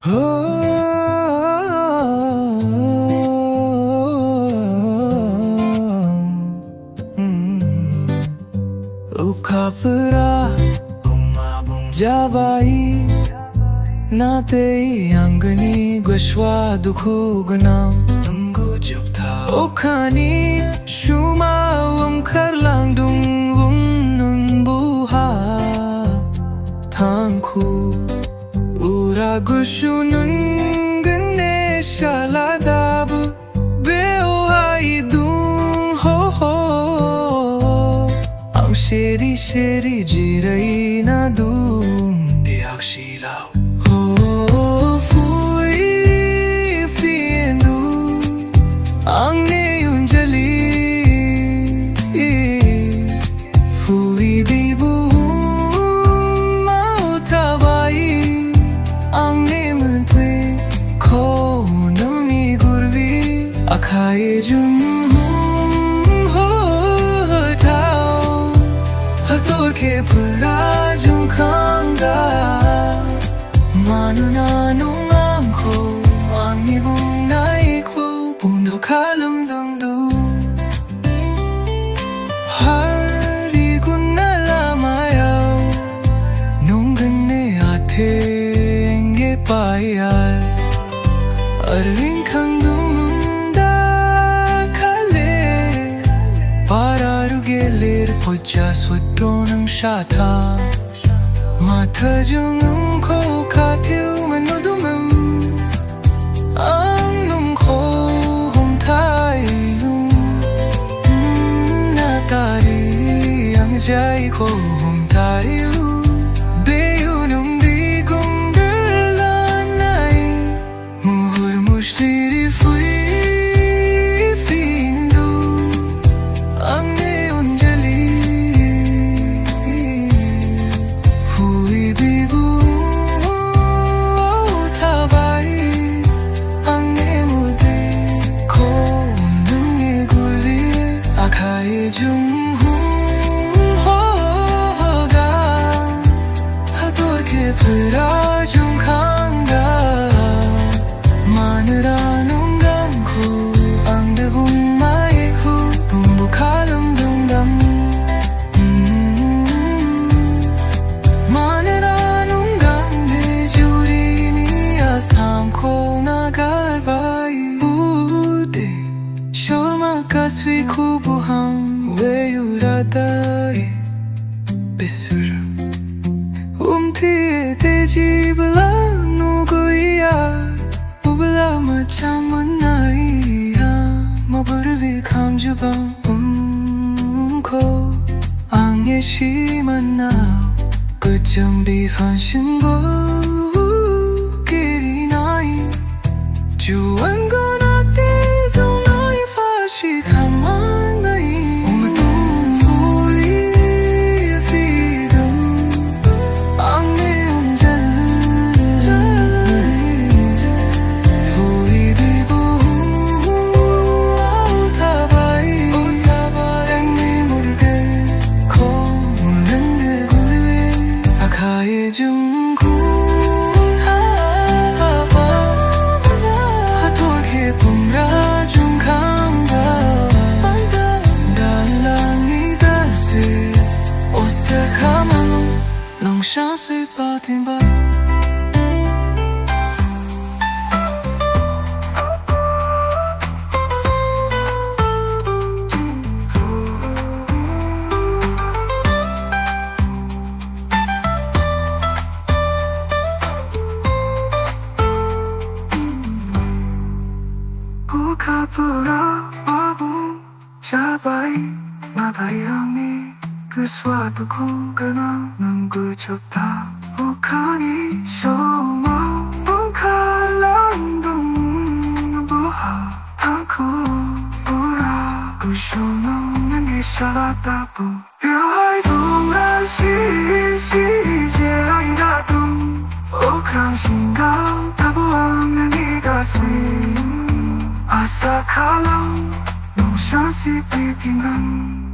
हो ukapura umabung jabai natei angani gwashwa dukhu gnam nungu juptha okhani shuma kharlang dung nun buha thangkhu ura gushunun gne shaladab beohai dung ho ang sheri sheri jirai na dung diak shilau Akhai jum ho tao hator ke pura jum khanga manu na nung ang ko ang ibung nai ko puno kalam dung du hari gunna lamayaw nung ganne athe enge payal arring khang Puja swatronang shatha matha jung ko khatiu manudumam ang num ko hom thai na tari ang jai ko hom thai beyu num di gum derlanai muhur mushtiri fui findu ang jum ho ga hator ke pura jum khanga manra nung gang ko ang de bum mai ko bum bu khalam dung dam manra nung gang de juri ni astham ko nagar bai ude shorma kaswi khubu ham Weyuradai besur tejibla nuguya ubla machamanaiya maburvi khamjuba ko angye shimana kujam bi function go kirinai juan gona te zonai fashi khamanai Chance pas timba Ukapura babu jabai mabayami suatu ku kenal nunggu cipta bukan semua bengkalan dung buha aku pura kusunung nangis salah tapu biar bunga si jerai datum bukan singgah tabuang negasi asa kalau nung syansi pipingan